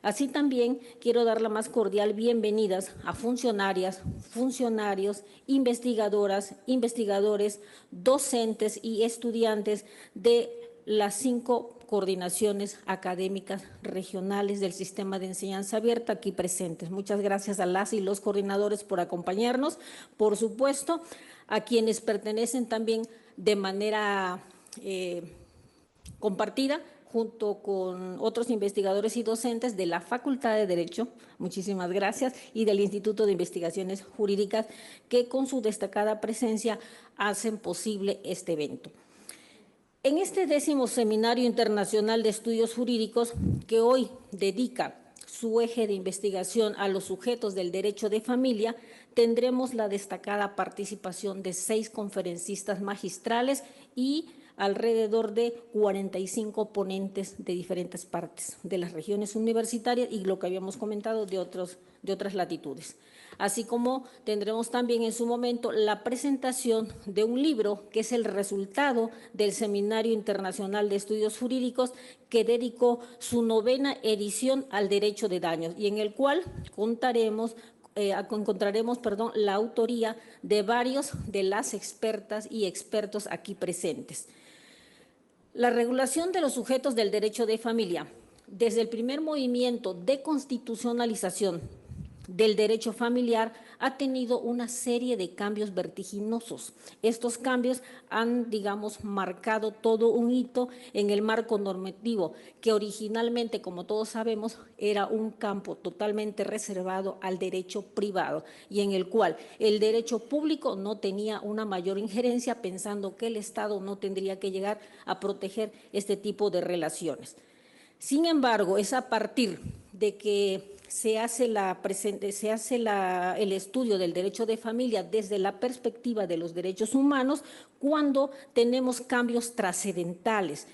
Así también quiero dar la más cordial bienvenidas a funcionarias, funcionarios, investigadoras, investigadores, docentes y estudiantes de las 5 coordinaciones académicas regionales del sistema de enseñanza abierta aquí presentes. Muchas gracias a las y los coordinadores por acompañarnos. Por supuesto, a quienes pertenecen también de manera compartida junto con otros investigadores y docentes de la Facultad de Derecho, muchísimas gracias, y del Instituto de Investigaciones Jurídicas, que con su destacada presencia hacen posible este evento. En este 10º Seminario Internacional de Estudios Jurídicos, que hoy dedica su eje de investigación a los sujetos del derecho de familia, tendremos la destacada participación de 6 conferencistas magistrales y alrededor de 45 ponentes de diferentes partes de las regiones universitarias y lo que habíamos comentado de otras latitudes. Así como tendremos también en su momento la presentación de un libro que es el resultado del Seminario Internacional de Estudios Jurídicos que dedicó su 9ª edición al derecho de daños y en el cual encontraremos la autoría de varios de las expertas y expertos aquí presentes. La regulación de los sujetos del derecho de familia, desde el primer movimiento de constitucionalización del derecho familiar, ha tenido una serie de cambios vertiginosos. Estos cambios han, digamos, marcado todo un hito en el marco normativo, que originalmente, como todos sabemos, era un campo totalmente reservado al derecho privado y en el cual el derecho público no tenía una mayor injerencia, pensando que el Estado no tendría que llegar a proteger este tipo de relaciones. Sin embargo, es a partir de que se hace el estudio del derecho de familia desde la perspectiva de los derechos humanos cuando tenemos cambios trascendentales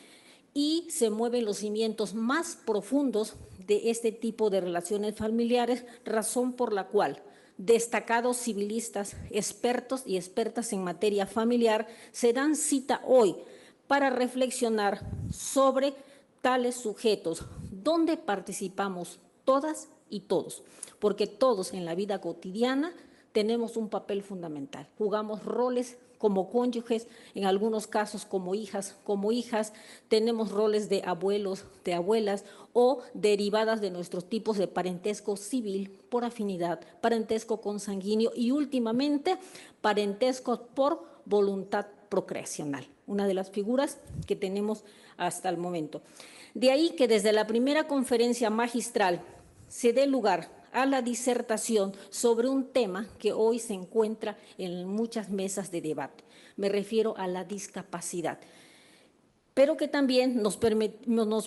y se mueven los cimientos más profundos de este tipo de relaciones familiares, razón por la cual destacados civilistas, expertos y expertas en materia familiar se dan cita hoy para reflexionar sobre tales sujetos, donde participamos todas y todos, porque todos en la vida cotidiana tenemos un papel fundamental, jugamos roles como cónyuges, en algunos casos como hijas, tenemos roles de abuelos, de abuelas o derivadas de nuestros tipos de parentesco civil por afinidad, parentesco consanguíneo y últimamente parentesco por voluntad procreacional, una de las figuras que tenemos hasta el momento. De ahí que desde la primera conferencia magistral se dé lugar a la disertación sobre un tema que hoy se encuentra en muchas mesas de debate. Me refiero a la discapacidad, pero que también nos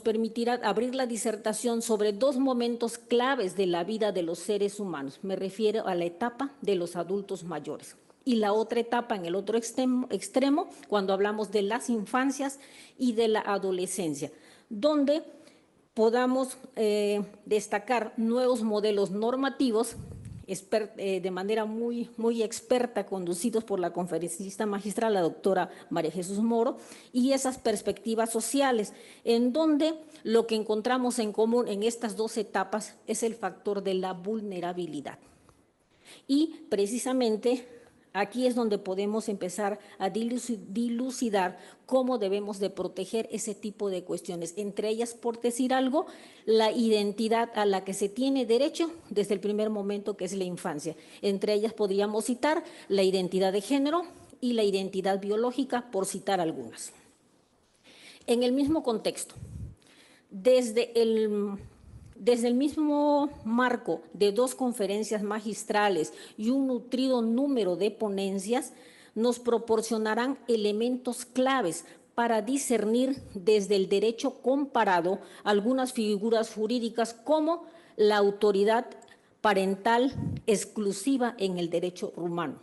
permitirá abrir la disertación sobre 2 momentos claves de la vida de los seres humanos. Me refiero a la etapa de los adultos mayores. Y la otra etapa en el otro extremo, cuando hablamos de las infancias y de la adolescencia, donde podamos destacar nuevos modelos normativos de manera muy experta, conducidos por la conferencista magistral, la doctora María Jesús Moro, y esas perspectivas sociales, en donde lo que encontramos en común en estas 2 etapas es el factor de la vulnerabilidad. Y precisamente aquí es donde podemos empezar a dilucidar cómo debemos de proteger ese tipo de cuestiones, entre ellas, por decir algo, la identidad a la que se tiene derecho desde el primer momento, que es la infancia. Entre ellas podríamos citar la identidad de género y la identidad biológica, por citar algunas. En el mismo contexto, desde el mismo marco de 2 conferencias magistrales y un nutrido número de ponencias, nos proporcionarán elementos claves para discernir desde el derecho comparado algunas figuras jurídicas como la autoridad parental exclusiva en el derecho rumano,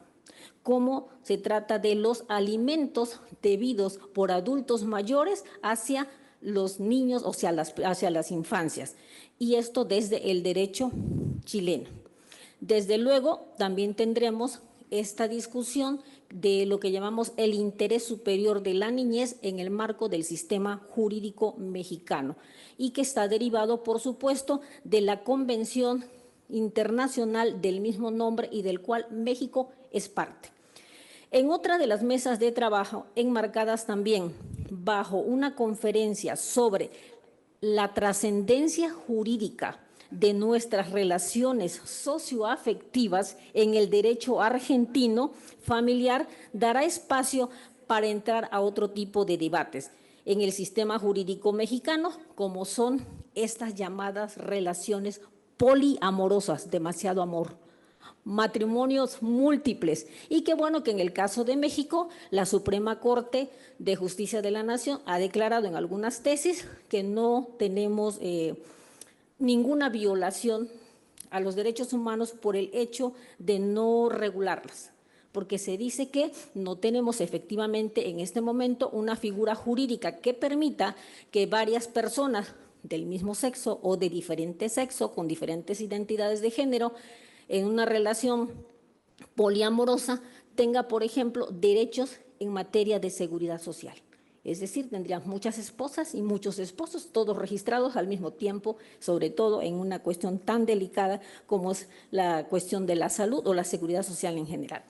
cómo se trata de los alimentos debidos por adultos mayores hacia los niños, o sea, hacia las infancias, y esto desde el derecho chileno. Desde luego, también tendremos esta discusión de lo que llamamos el interés superior de la niñez en el marco del sistema jurídico mexicano y que está derivado, por supuesto, de la Convención Internacional del mismo nombre y del cual México es parte. En otra de las mesas de trabajo, enmarcadas también bajo una conferencia sobre la trascendencia jurídica de nuestras relaciones socioafectivas en el derecho argentino familiar, dará espacio para entrar a otro tipo de debates en el sistema jurídico mexicano, como son estas llamadas relaciones poliamorosas, demasiado amor, matrimonios múltiples, y qué bueno que en el caso de México la Suprema Corte de Justicia de la Nación ha declarado en algunas tesis que no tenemos ninguna violación a los derechos humanos por el hecho de no regularlas, porque se dice que no tenemos efectivamente en este momento una figura jurídica que permita que varias personas del mismo sexo o de diferente sexo, con diferentes identidades de género, en una relación poliamorosa, tenga, por ejemplo, derechos en materia de seguridad social. Es decir, tendrían muchas esposas y muchos esposos, todos registrados al mismo tiempo, sobre todo en una cuestión tan delicada como es la cuestión de la salud o la seguridad social en general.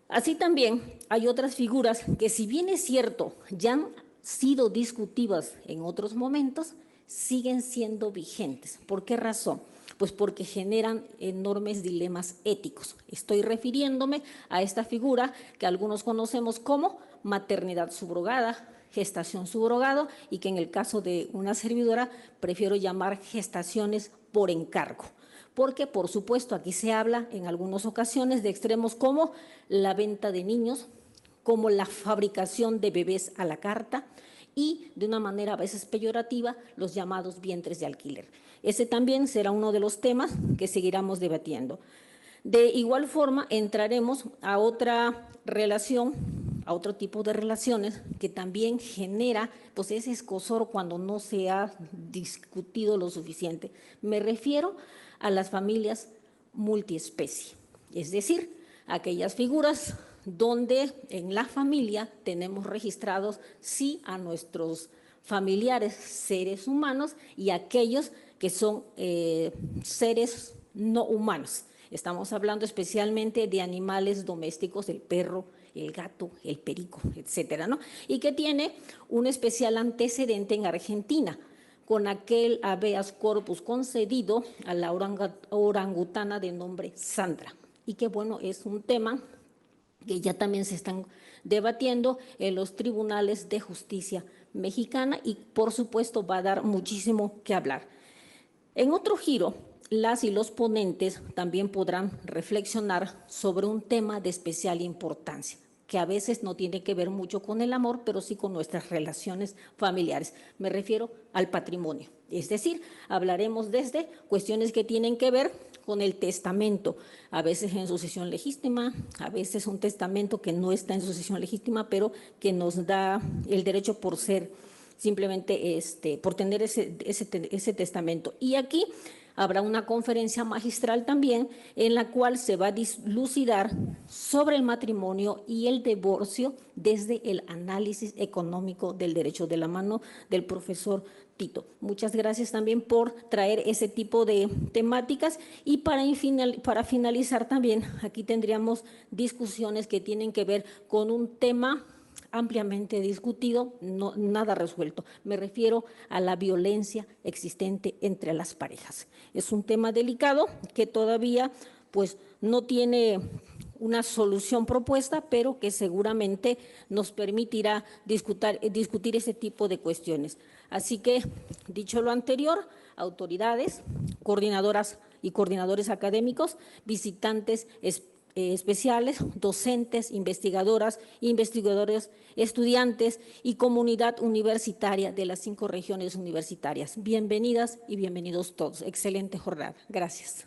Así también hay otras figuras que, si bien es cierto, ya han sido discutidas en otros momentos, siguen siendo vigentes. ¿Por qué razón? Pues porque generan enormes dilemas éticos. Estoy refiriéndome a esta figura que algunos conocemos como maternidad subrogada, gestación subrogado, y que en el caso de una servidora prefiero llamar gestaciones por encargo. Porque, por supuesto, aquí se habla en algunas ocasiones de extremos como la venta de niños, como la fabricación de bebés a la carta, y de una manera a veces peyorativa, los llamados vientres de alquiler. Ese también será uno de los temas que seguiremos debatiendo. De igual forma, entraremos a otra relación, a otro tipo de relaciones que también genera pues ese escozor cuando no se ha discutido lo suficiente. Me refiero a las familias multiespecie, es decir, aquellas figuras donde en la familia tenemos registrados sí a nuestros familiares seres humanos y aquellos que son seres no humanos. Estamos hablando especialmente de animales domésticos, el perro, el gato, el perico, etcétera, ¿no? Y que tiene un especial antecedente en Argentina, con aquel habeas corpus concedido a la orangutana de nombre Sandra. Y que bueno, es un tema que ya también se están debatiendo en los tribunales de justicia mexicana y por supuesto va a dar muchísimo que hablar. En otro giro, las y los ponentes también podrán reflexionar sobre un tema de especial importancia, que a veces no tiene que ver mucho con el amor, pero sí con nuestras relaciones familiares. Me refiero al patrimonio. Es decir, hablaremos desde cuestiones que tienen que ver con el testamento, a veces en sucesión legítima, a veces un testamento que no está en sucesión legítima, pero que nos da el derecho por ser simplemente por tener ese testamento. Y aquí habrá una conferencia magistral también en la cual se va a dilucidar sobre el matrimonio y el divorcio desde el análisis económico del derecho, de la mano del profesor Tito. Muchas gracias también por traer ese tipo de temáticas y para finalizar también aquí tendríamos discusiones que tienen que ver con un tema ampliamente discutido, no, nada resuelto. Me refiero a la violencia existente entre las parejas. Es un tema delicado que todavía pues no tiene una solución propuesta, pero que seguramente nos permitirá discutir ese tipo de cuestiones. Así que, dicho lo anterior, autoridades, coordinadoras y coordinadores académicos, visitantes especiales, docentes, investigadoras, investigadores, estudiantes y comunidad universitaria de las 5 regiones universitarias. Bienvenidas y bienvenidos todos. Excelente jornada. Gracias.